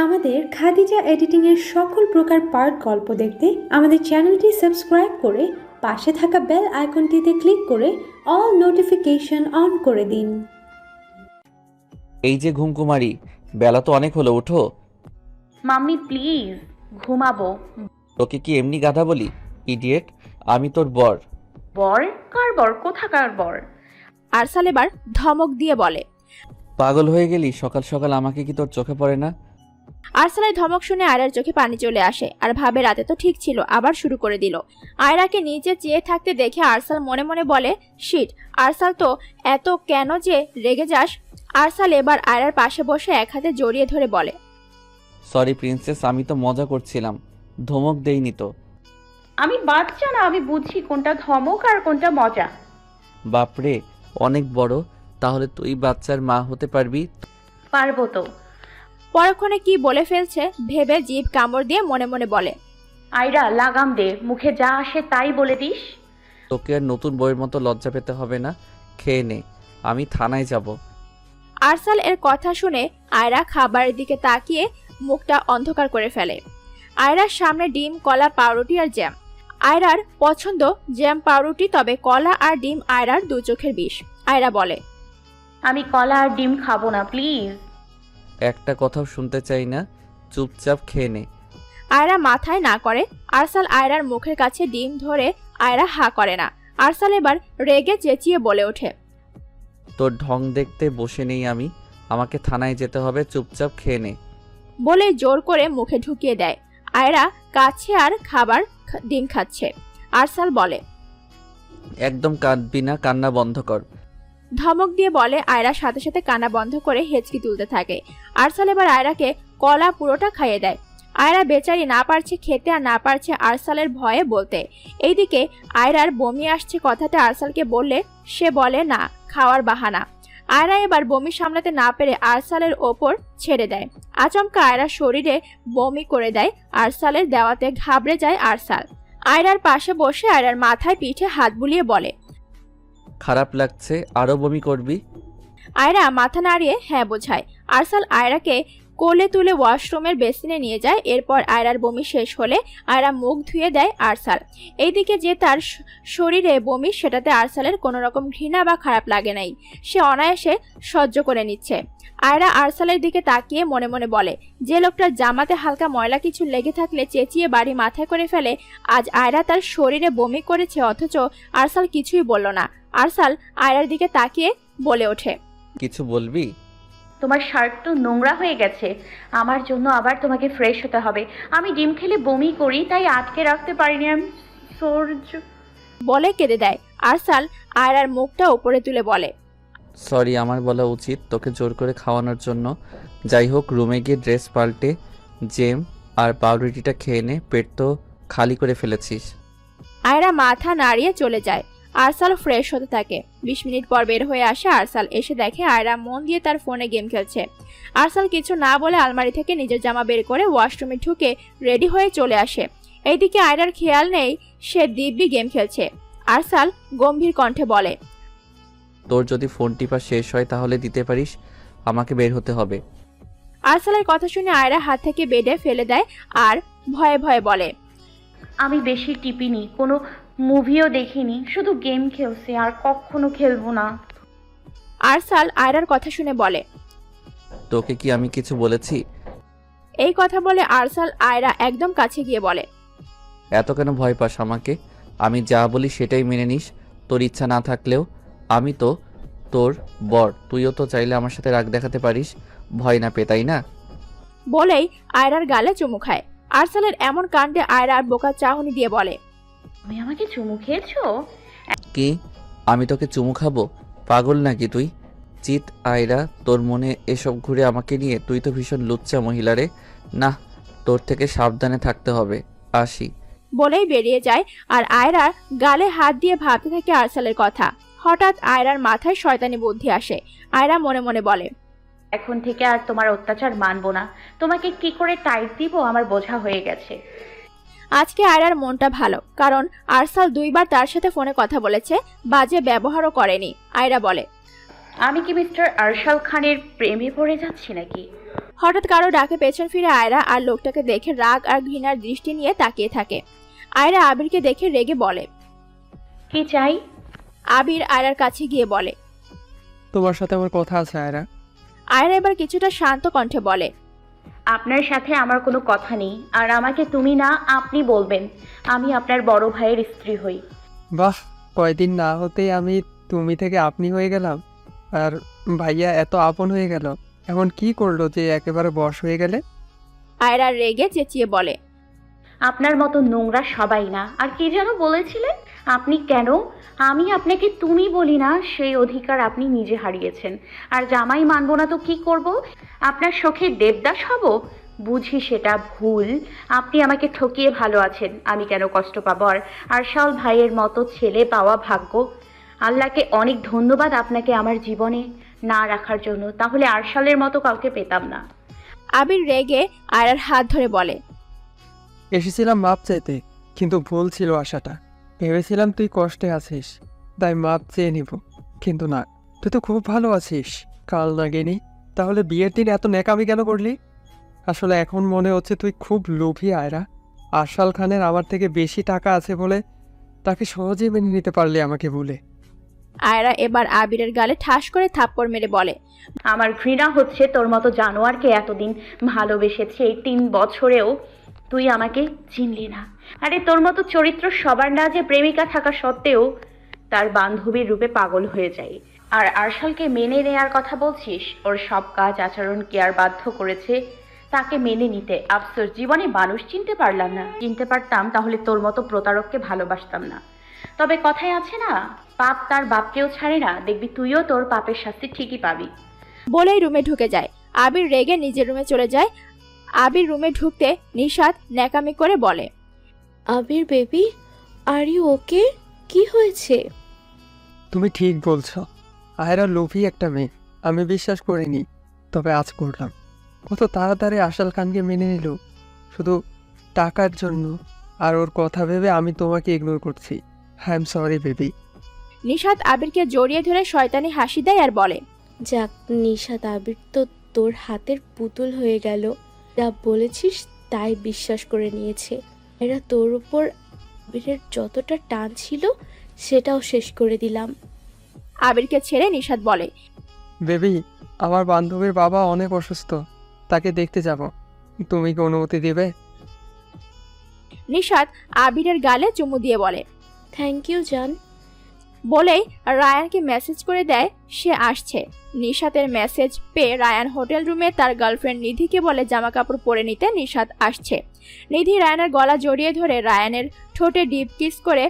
আমাদের খাদিজা এডিটিংয়ের সকল প্রকার পার্ট গল্প দেখতে আমাদের চ্যানেলটি সাবস্ক্রাইব করে পাশে থাকা বেল আইকনটিতে ক্লিক করে অল নোটিফিকেশন অন করে দিন। এই যে ঘুমকুমারী, বেলা তো অনেক হলো, ওঠো। মাম্মি প্লিজ, ঘুমাবো। তোকে কি এমনি গাধা বলি? ইডিয়েট, আমি তোর বর। বর? কার বর? কোথাকার বর? আরসাল এবার ধমক দিয়ে বলে। পাগল হয়ে গেলি? সকাল সকাল আমাকে কি তোর চোখে পড়ে না? আরসালের ধমক শুনে আয়রার চোখে পানি চলে আসে আর ভাবে রাতে তো ঠিক ছিল, আবার শুরু করে দিল। আয়রাকে নিচে চেয়ে থাকতে দেখে আরসাল মনে মনে বলে, শিট, আরসাল তো এত কেন যে রেগে যাস? আরসাল এবার আয়রার পাশে বসে এক হাতে জড়িয়ে ধরে বলে, সরি প্রিন্সেস, আমি তো মজা করছিলাম, ধমক দেইনি তো। আমি বাচ্চা না, আমি বুঝি কোনটা ধমক আর কোনটা মজা। বাপরে, অনেক বড়। তাহলে তুই বাচ্চার মা হতে পারবি? পারবো তো। পরক্ষণে কি বলে ফেলছে ভেবে জিভ কামড় দিয়ে মনে মনে বলে, আয়রা লাগাম দে, মুখে যা আসে তাই বলে দিস। তোকে আর নতুন বইয়ের মতো লজ্জা পেতে হবে না, খেয়ে নে, আমি থানায় যাব। আরসাল এর কথা শুনে আয়রা খাবারের দিকে তাকিয়ে মুখটা অন্ধকার করে ফেলে। আয়রার সামনে ডিম, কলা, পাউরুটি আর জ্যাম। আয়রার পছন্দ জ্যাম পাউরুটি, তবে কলা আর ডিম আয়রার দু চোখের বিষ। আয়রা বলে, আমি কলা আর ডিম খাবো না, প্লিজ। একটা কথাও শুনতে চাই না, চুপচাপ খেয়ে নে। আয়রা মাথায় না করে। আরসাল আয়রার মুখের কাছে ডিম ধরে আয়রা হা করে না। আরসাল এবার রেগে চেঁচিয়ে বলে ওঠে, তোর ঢং দেখতে বসে নেই আমি, আমাকে থানায় যেতে হবে, চুপচাপ খেয়ে নে। বলে জোর করে মুখে ঢুকিয়ে দেয়। আয়রা কাছে আর খাবার ডিম খাচ্ছে। আরসাল বলে, একদম কাঁদবি না, কান্না বন্ধ কর। ধমক দিয়ে বলে। আয়রা সাথে সাথে কান্না বন্ধ করে হেঁচকি তুলতে থাকে। আরসাল এবার আয়রাকে কলা পুরোটা খাইয়ে দেয়। আয়রা বেচারি না পারছে খেতে আর না পারছে আরসালের ভয়ে বলতে। এইদিকে আয়রার বমি আসছে কথাটা আরসালকে বললে সে বলে না, খাওয়ার বাহানা। আয়রা এবার বমি সামলাতে না পেরে আরসালের ওপর ছেড়ে দেয়। আচমকা আয়রার শরীরে বমি করে দেয়। আরসালের দেওয়াতে ঘাবড়ে যায় আরসাল। আয়রার পাশে বসে আয়রার মাথায় পিঠে হাত বুলিয়ে বলে, খারাপ লাগছে, আরো বমি করবি? আয়রা মাথা নাড়িয়ে হ্যাঁ বোঝায়। আরসাল আয়রাকে কোলে তুলে ওয়াশরুমের বেসিনে নিয়ে যায়। এরপর আয়রার বমি শেষ হলে আয়রা মুখ ধুয়ে দেয় আরসাল। এইদিকে যে তার শরীরে বমি, সেটাতে আরসালের কোনো রকম ঘৃণা বা খারাপ লাগে নাই, সে অনায়াসে সহ্য করে নিচ্ছে। আয়রা আরসালের দিকে তাকিয়ে মনে মনে বলে, যে লোকটার জামাতে হালকা ময়লা কিছু লেগে থাকলে চেঁচিয়ে বাড়ি মাথায় করে ফেলে, আজ আয়রা তার শরীরে বমি করেছে, অথচ আরসাল কিছুই বলল না। আরসাল আয়রার দিকে তাকিয়ে বলে ওঠে, কিছু বলবি? তোমার শার্ট তো নোংরা হয়ে গেছে, আমার জন্য আবার তোমাকে ফ্রেশ হতে হবে। আমি ডিম খেলে বমি করি, তাই আটকে রাখতে পারিনি। আমি সৌর্য বলে কেঁদে দেয়। আরসাল আয়রার মুখটা উপরে তুলে বলে, সরি, আমার বলা উচিত তোকে জোর করে খাওয়ানোর জন্য। যাই হোক, রুমে গিয়ে ড্রেস পাল্টে জেম আর পাউরুটিটা খেয়ে নে, পেট তো খালি করে ফেলেছিস। আয়রা মাথা নাড়িয়ে চলে যায়। আরসাল ফ্রেশ হতে থাকে। 20 মিনিট পর বের হয়ে আসে আরসাল। এসে দেখে আয়রা মন দিয়ে তার ফোনে গেম খেলছে। আরসাল কিছু না বলে আলমারি থেকে নিজের জামা বের করে ওয়াশরুমে ঢুকে রেডি হয়ে চলে আসে। এইদিকে আয়রার খেয়াল নেই সে দিব্যি গেম খেলছে। আরসাল গম্ভীর কণ্ঠে বলে, তোর যদি ফোন টিপা শেষ হয় তাহলে দিতে পারিস, আমাকে বের হতে হবে। আরসালের কথা শুনে আয়রা হাত থেকে বেডে ফেলে দেয় আর ভয়ে ভয়ে বলে, আমি বেশি টিপিনি, কোনো মুভিও দেখিনি, শুধু গেম খেলছি, আর কখনো খেলবো না। আরসাল আয়রার কথা শুনে বলে, তোকে কি আমি কিছু বলেছি? এই কথা বলে আরসাল আয়রা একদম কাছে গিয়ে বলে, এত কেন ভয় পাস আমাকে? আমি যা বলি সেটাই মেনে নিস, তোর ইচ্ছা না থাকলেও। আমি তো তোর বর, তুইও তো চাইলে আমার সাথে রাগ দেখাতে পারিস, ভয় না পে, তাই না? বলেই আয়রার গালে চুমু খায়। আরসালের এমন কাণ্ডে আয়রার বোকা চাহনি দিয়ে বলে, তুমি আমাকে চুমু খেয়েছো? কি আমি তোকে চুমু খাবো? পাগল নাকি তুই? চিত আয়রা, তোর মনে এসব ঘুরে আমাকে নিয়ে? তুই তো ভীষণ লুচ্চা মহিলারে। না, তোর থেকে সাবধানে থাকতে হবে। আসি। বলেই বেরিয়ে যায়। আর আয়রার গালে হাত দিয়ে ভাবতে থাকে আরসালের কথা। হঠাৎ আয়রার মাথায় শয়তানি বুদ্ধি আসে। আয়রা মনে মনে বলে, এখন থেকে আর তোমার অত্যাচার মানবো না। তোমাকে কি করে টাইট দিব আমার বোঝা হয়ে গেছে। আজকে আয়রার মনটা ভালো, কারণ আরসাল 2বার তার সাথে ফোনে কথা বলেছে, বাজে ব্যবহারও করেনি। আয়রা বলে, আমি কি মিস্টার আরশাল খানের প্রেমে পড়ে যাচ্ছি নাকি? হঠাৎ কারো ডাকে পেছন ফিরে আয়রা আর লোকটাকে দেখে রাগ আর ঘৃণার দৃষ্টি নিয়ে তাকিয়ে থাকে। আয়রা আবিরকে দেখে রেগে বলে। কি চাই? আবির আয়রার কাছে গিয়ে বলে। তোমার সাথে আমার কথা আছে আয়রা। আয়রা এবার কিছুটা শান্ত কণ্ঠে বলে। আপনার সাথে আমার কোনো কথা নেই, আর আমাকে তুমি না আপনি বলবেন। আমি আপনার বড় ভাইয়ের স্ত্রী হই। বাহ, কয়দিন না হতেই আমি তুমি থেকে আপনি হয়ে গেলাম, আর ভাইয়া এত আপন হয়ে গেল। এমন কি করলো যে একেবারে বশ হয়ে গেলে? আয়রা রেগে চেঁচিয়ে বলে। আপনার মতো নোংরা সবাই না। আর কি যেন বলেছিলেন আপনি? কেন আমি আপনাকে তুমি বলি না, সেই অধিকার আপনি নিজে হারিয়েছেন। আর জামাই মানবো না তো কি করব? আপনার শখে দেবদাস হব? বুঝি সেটা ভুল। আপনি আমাকে ঠকিয়ে ভালো আছেন, আমি কেন কষ্ট পাবো? আর আরশাল ভাইয়ের মতো ছেলে পাওয়া ভাগ্য। আল্লাহকে অনেক ধন্যবাদ আপনাকে আমার জীবনে না রাখার জন্য, তাহলে আরশালের মতো কাউকে পেতাম না। আবির রেগে আয়রার হাত ধরে বলে। এসেছিলাম মাপ চাইতে, কিন্তু ভুল ছিল আশাটা। ভেবেছিলাম তুই কষ্টে আছিস, তাই মাপ চেয়ে নিব, কিন্তু না, তুই তো খুব ভালো আছিস। কাল লাগেনি, তাহলে বিয়ের দিন এত ন্যাকামি কেন করলি? আসলে এখন মনে হচ্ছে তুই খুব লোভী আয়রা। আরশাল খানের আমার থেকে বেশি টাকা আছে বলে তাকে সহজেই মেনে নিতে পারলি আমাকে বলে। আয়রা এবার আবিরের গালে ঠাস করে থাপ্পড় মেরে বলে। আমার ঘৃণা হচ্ছে তোর মতো জানোয়ারকে এতদিন ভালোবেসেছে, এই 3 বছরেও তুই আমাকে চিনলি না। আরে তোর মতো চরিত্র সবার না যে প্রেমিকা থাকা সত্ত্বেও তার বান্ধবীর রূপে পাগল হয়ে যায়। আর আরশালকে মেনে নেয়ার কথা বলছিস? ওর সব কাজ আচরণ কে আর বাধ্য করেছে তাকে মেনে নিতে? আফসোস, জীবনে মানুষ চিনতে পারলাম না। চিনতে পারতাম তাহলে তোর মতো প্রতারককে ভালোবাসতাম না। তবে কথায় আছে না, পাপ তার বাপকেও ছাড়ে না। দেখবি তুইও তোর পাপের শাস্তি ঠিকই পাবি। বলেই রুমে ঢুকে যায়। আবির রেগে নিজের রুমে চলে যায়। আবির রুমে ঢুকতে নিশাত ন্যাকামি করে বলে। আবির বেবি, আর ইউ ওকে? কি হয়েছে? তুমি ঠিক বলছো, আয়রা লোভী একটা মেয়ে। আমি বিশ্বাস করিনি, তবে আজ করলাম। কত তাড়াতাড়ি আশাল খানকে মেনে নিল শুধু টাকার জন্য। আর ওর কথা ভেবে আমি তোমাকে ইগনোর করছি। I am sorry baby. Nishat আবিরকে জড়িয়ে ধরে শয়তানি হাসি দেয় আর বলে। যাক নিশাত, আবির তো তোর হাতের পুতুল হয়ে গেল। যা বলেছিস তাই বিশ্বাস করে নিয়েছে। এরা তোর উপর আবিরের যতটা টান ছিল সেটাও শেষ করে দিলাম। আবিরকে ছেড়ে নিশাত বলে। বেবি, আমার বান্ধবীর বাবা অনেক অসুস্থ, তাকে দেখতে যাব। তুমি কি অনুমতি দেবে? নিশাত আবিরের গালে চুমু দিয়ে বলে। থ্যাংক ইউ জান। বলেই রায়ানকে মেসেজ করে দেয় সে আসছে। নিশাতের মেসেজ পেয়ে রায়ান হোটেল রুমে তার গার্লফ্রেন্ড নিধিকে বলে জামা কাপড় পরে নিতে নিশাত আসছে। নিধি রায়ানের গলা জড়িয়ে ধরে রায়ানের ঠোঁটে ডিপ কিস করে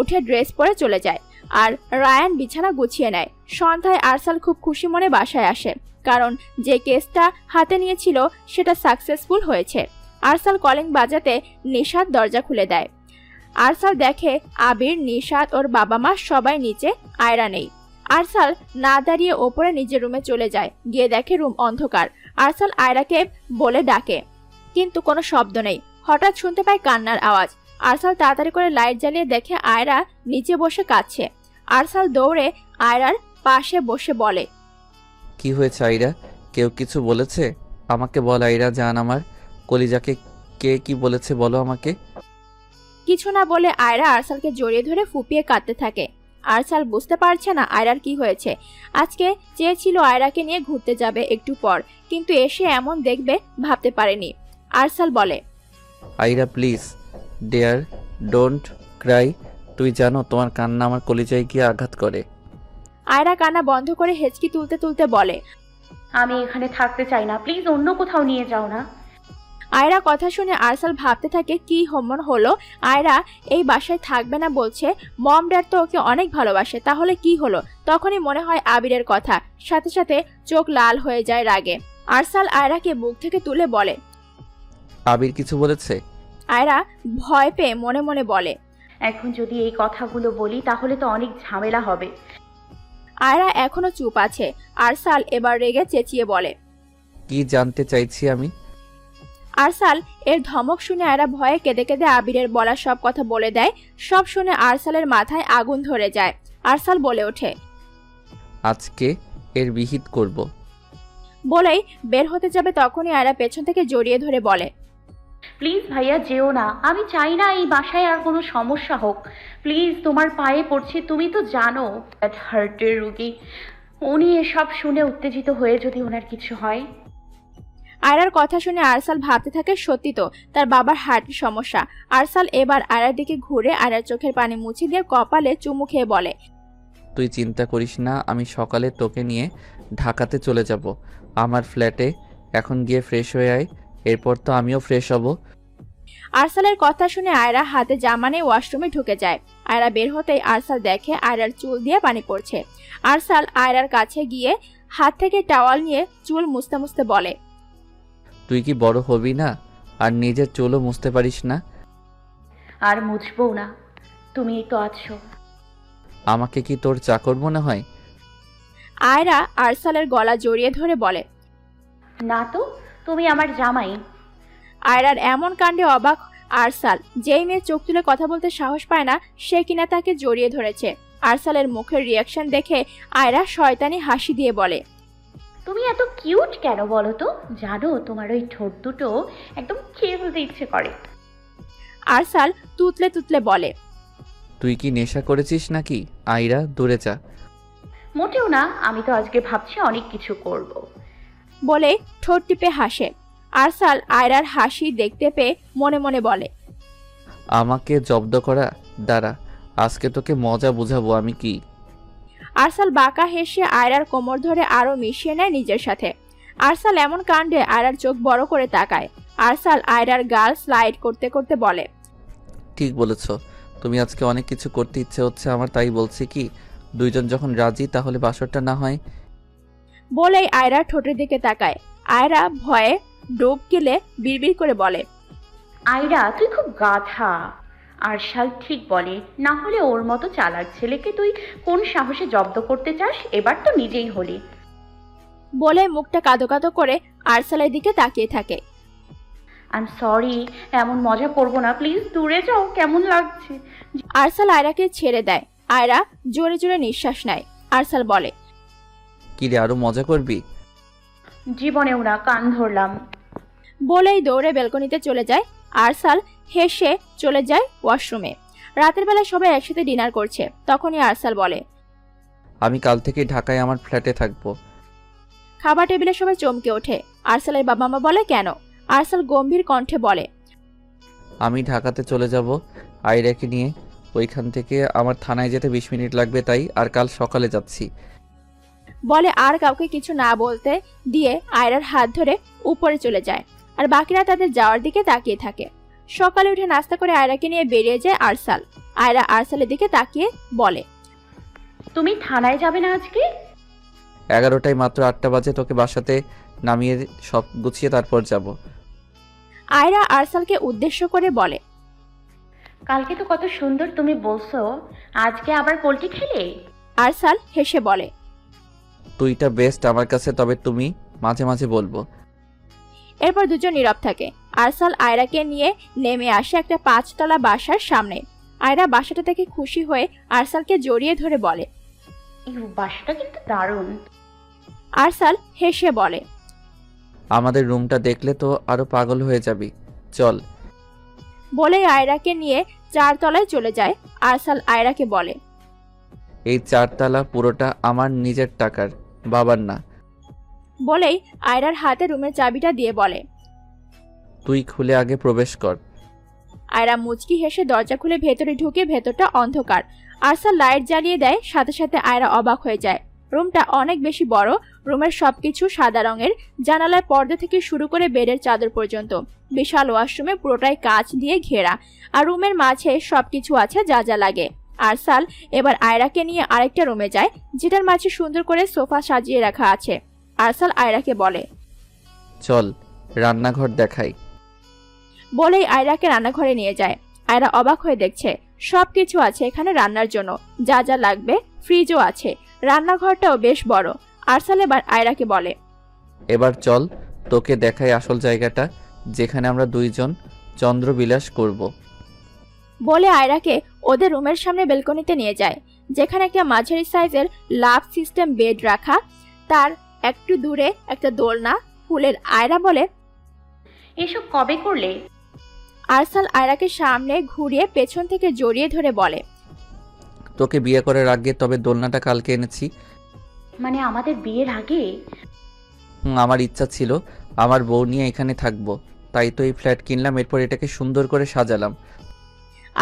উঠে ড্রেস পরে চলে যায়। আর রায়ান বিছানা গুছিয়ে নেয়। সন্ধ্যায় আরসাল খুব খুশি মনে বাসায় আসে, কারণ যে কেসটা হাতে নিয়েছিল সেটা সাকসেসফুল হয়েছে। আরসাল কলিং বাজাতে নিশাত দরজা খুলে দেয়। আরসাল দেখে আবির, নিশাত, ওর বাবা মা সবাই নিচে, আয়রা নেই। আরসাল না দাঁড়িয়ে ওপরে নিজের রুমে চলে যায়। গিয়ে দেখে রুম অন্ধকার। আরসাল আয়রাকে বলে ডাকে, কিন্তু কোনো শব্দ নেই। হঠাৎ শুনতে পায় কান্নার আওয়াজ। আরসাল তাড়াতাড়ি করে লাইট জ্বালিয়ে দেখে আয়রা নিচে বসে কাঁদছে। আরসাল দৌড়ে আয়রার পাশে বসে বলে। কি হয়েছে আইরা? কেউ কিছু বলেছে? আমাকে বল আইরা জান, আমার কলিজাকে কে কি বলেছে বলো আমাকে। কিছু না বলে আয়রা আরসালকে জড়িয়ে ধরে ফুপিয়ে কাঁদতে থাকে। আরসাল বুঝতে পারছে না আয়রার কি হয়েছে। আজকে চেয়েছিল আয়রাকে নিয়ে ঘুরতে যাবে একটু পর, কিন্তু এসে এমন দেখবে ভাবতে পারেনি। আরসাল বলে, আইরা প্লিজ ডিয়ার, ডোন্ট ক্রাই। তুই জানো তোমার কান্না আমার কলিজায় গিয়ে আঘাত করে। আয়রা কান্না বন্ধ করে হেঁচকি তুলতে তুলতে বলে, আমি এখানে থাকতে চাই না, প্লিজ অন্য কোথাও নিয়ে যাও না। আয়রা কথা শুনে আরসাল ভাবতে থাকে কি হমন হলো। আয়রা এই বাসায় থাকবে না বলছে। মম ড্যাড তো ওকে অনেক ভালোবাসে, তাহলে কি হলো? তখনই মনে হয় আবিরের কথা, সাথে সাথে চোখ লাল হয়ে যায় রাগে। আরসাল আয়রাকে বুক থেকে তুলে বলে, আবির কিছু বলেছে? আয়রা ভয় পেয়ে মনে মনে বলে, এখন যদি এই কথাগুলো বলি তাহলে তো অনেক ঝামেলা হবে। আয়রা এখনো চুপ আছে। আরসাল এবার রেগে চেঁচিয়ে বলে, কি জানতে চাইছি আমি? আরসাল এর ধমক শুনে আয়রা ভয়ে কেঁদে কেঁদে আবিরের বলা সব কথা বলে দেয়। সব শুনে আরসালের মাথায় আগুন ধরে যায়। আরসাল বলে ওঠে, আজকে এর বিহিত করব। বলেই বের হতে যাবে তখনই আয়রা পেছন থেকে জড়িয়ে ধরে বলে, প্লিজ ভাইয়া যেও না, আমি চাই না এই বাসায় আর কোনো সমস্যা হোক। প্লিজ তোমার পায়ে পড়ছি, তুমি তো জানো হার্টের রুগী উনি। এসব শুনে উত্তেজিত হয়ে যদি ওনার কিছু হয়। আয়রার কথা শুনে আরসাল ভাবতে থাকে সত্যি তো তার বাবার হার্টের সমস্যা। আরসাল এবার আয়রার দিকে ঘুরে আয়রার চোখের পানি মুছে দিয়ে কপালে চুমু খেয়ে বলে, তুই চিন্তা করিস না, আমি সকালে তোকে নিয়ে ঢাকাতে চলে যাব আমার ফ্ল্যাটে। এখন গিয়ে ফ্রেশ হয়ে আয়, এরপর তো আমিও ফ্রেশ হব। আরসালের কথা শুনে আয়রা হাতে জামা নিয়ে ওয়াশরুমে ঢুকে যায়। আয়রা বের হতেই আরসাল দেখে আয়রার চুল দিয়ে পানি পড়ছে। আরসাল আয়রার কাছে গিয়ে হাত থেকে টাওয়াল নিয়ে চুল মুছতে মুছতে বলে, তুই কি বড় হবি না আর নিজের চুলও মুছতে পারিস না? আর মুছবো না, তুমি তো আছো। আমাকে কি তোর চাকর মনে হয়? আয়রা আরসালের গলা জড়িয়ে ধরে বলে, না তো, তুমি আমার জামাই। আয়রার এমন কাণ্ডে অবাক আরসাল। যেই মেয়ে চোখ তুলে কথা বলতে সাহস পায় না সে কিনা তাকে জড়িয়ে ধরেছে। আরসালের মুখের রিয়াকশন দেখে আয়রা শয়তানি হাসি দিয়ে বলে, তুমি এত কিউট কেন বলো তো? জানো তোমার ওই ঠোঁট দুটো একদম খেয়ে ফেলতে ইচ্ছে করে। আরসাল তুতলে তুতলে বলে, তুই কি নেশা করেছিস নাকি? আয়রা দূরে যা। মোটেও না, আমি তো আজকে ভাবছি অনেক কিছু করব। বলে ঠোঁট টিপে হাসে। আরসাল আয়রার হাসি দেখতে পেয়ে মনে মনে বলে, আমাকে জব্দ করা, দাঁড়া আজকে তোকে মজা বুঝাবো আমি কি। আরসাল বাঁকা হেসে আয়রার কোমর ধরে আরো মিশিয়ে নেয় নিজের সাথে। আরসাল এমন কাণ্ডে আয়রার চোখ বড় করে তাকায়। আরসাল আয়রার গাল স্লাইড করতে করতে বলে, ঠিক বলেছ, তুমি আজকে অনেক কিছু করতে ইচ্ছে হচ্ছে আমার, তাই বলছি কি দুইজন যখন রাজি তাহলে বাসরটা না হয়। বলেই আয়রা ঠোঁটের দিকে তাকায়। আয়রা ভয়ে ডুব গেলে বিড়বিড় করে বলে, আয়রা তুই খুব গাধা। আরশাল ঠিক বলে, না হলে ওর মতো চালাক ছেলেকে তুই কোন সাহসে জব্দ করতে চাস? এবার তো নিজেই হলি। বলে মুখটা কাঁদো কাঁদো করে আরসালের দিকে তাকিয়ে থাকে। আই এম সরি, এমন মজা করবো না, প্লিজ দূরে যাও, কেমন লাগছে। আরসাল আয়রাকে ছেড়ে দেয়। আয়রা জোরে জোরে নিঃশ্বাস নেয়। আরসাল বলে, কি রে, আরো মজা করবি? জীবনেও না, কান ধরলাম। বলেই দৌড়ে বেলকনিতে চলে যায়। আরসাল হেসে চলে যায় ওয়াশরুমে। রাতের বেলা সবাই একসাথে ডিনার করছে। তখনই আরসাল বলে, আমি কাল থেকে ঢাকায় আমার ফ্ল্যাটে থাকবো। খাবার টেবিলে সবাই চমকে ওঠে। আরসালের বাবা মা বলে, কেন? আরসাল গম্ভীর কণ্ঠে বলে, আমি ঢাকাতে চলে যাব আয়রাকে নিয়ে। ওইখান থেকে আমার থানায় যেতে 20 মিনিট লাগবে, তাই আর কাল সকালে যাচ্ছি। বলে আর কাউকে কিছু না বলতে দিয়ে আয়রার হাত ধরে উপরে চলে যায়। আর বাকিরা তাদের যাওয়ার দিকে তাকিয়ে থাকে। সকালে উঠে নাস্তা করে আয়রাকে নিয়ে বেরিয়ে যায় আরসাল। আয়রা আরসালের দিকে তাকিয়ে বলে, তুমি থানায় যাবে না আজকে? 11টায় মাত্র 8টা বাজে, তোকে বাসাতে নামিয়ে সব গুছিয়ে তারপর যাব। আয়রা আরসালকে উদ্দেশ্য করে বলে, কালকে তো কত সুন্দর তুমি বলছো, আজকে আবার পোল্ট্রি খেলে? আরসাল হেসে বলে। তুইটা বেস্ট আমার কাছে, তবে তুমি মাঝে মাঝে বলবো। এরপর দুজন নীরব থাকে। আরসাল আয়রাকে নিয়ে নেমে আসে একটা 5তলা বাসার সামনে। আয়রা বাসাটা থেকে খুশি হয়ে আরসালকে জড়িয়ে ধরে বলে, এই বাসাটা কিন্তু দারুণ। আরসাল হেসে বলে, আমাদের রুমটা দেখলে তো আরো পাগল হয়ে যাবি, চল। বলেই আয়রাকে নিয়ে 4তলায় চলে যায়। আরসাল আয়রাকে বলে, এই 4তলা পুরোটা আমার নিজের টাকার, বাবার না। বলেই আয়রার হাতে রুমের চাবিটা দিয়ে বলে, তুই খুলে আগে প্রবেশ কর। আয়রা মুচকি হেসে দরজা খুলে ভেতরে ঢুকে। ভেতরটা অন্ধকার। আরসাল লাইট জ্বালিয়ে দেয়। সাথে সাথে আয়রা অবাক হয়ে যায়। রুমটা অনেক বেশি বড়। রুমের সবকিছু সাদা রঙের। জানালার পর্দা থেকে শুরু করে বেডের চাদর পর্যন্ত। বিশাল ওয়াশরুমে পুরোটাই কাঁচ দিয়ে ঘেরা। আর রুমের মাঝে সবকিছু আছে যা যা লাগে। আরসাল এবার আয়রাকে নিয়ে আরেকটা রুমে যায়, যেটার মাঝে সুন্দর করে সোফা সাজিয়ে রাখা আছে। আরসাল আয়রাকে বলে, চল রান্নাঘর দেখাই। বলেই আয়রাকে রান্নাঘরে নিয়ে যায়। আয়রা অবাক হয়ে দেখছে সবকিছু আছে এখানে রান্নার জন্য, যা যা লাগবে। ফ্রিজও আছে। রান্নাঘরটাও বেশ বড়। আরসাল এবার আয়রাকে বলে, এবার চল তোকে দেখাই আসল জায়গাটা, যেখানে আমরা দুইজন চন্দ্রবিলাস করব। বলে আয়রাকে ওদের রুমের সামনে বেলকনিতে নিয়ে যায়, যেখানে একটা মাঝারি সাইজের লাভ সিস্টেম বেড রাখা, তার একটু দূরে একটা দোলনা। ফুলের আয়রা বলে, এসব কবে করলে? আরসাল আয়রাকে সামনে ঘুরিয়ে পেছন থেকে জড়িয়ে ধরে বলে, তোকে বিয়ে করার আগে, তবে দোলনাটা কালকে এনেছি। মানে আমাদের বিয়ের আগে? আমার ইচ্ছা ছিল আমার বউ নিয়ে এখানে থাকবো, তাই তো এই ফ্ল্যাট কিনলাম, এরপর এটাকে সুন্দর করে সাজালাম।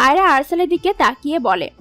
আয়রা আরসালের দিকে তাকিয়ে বলে,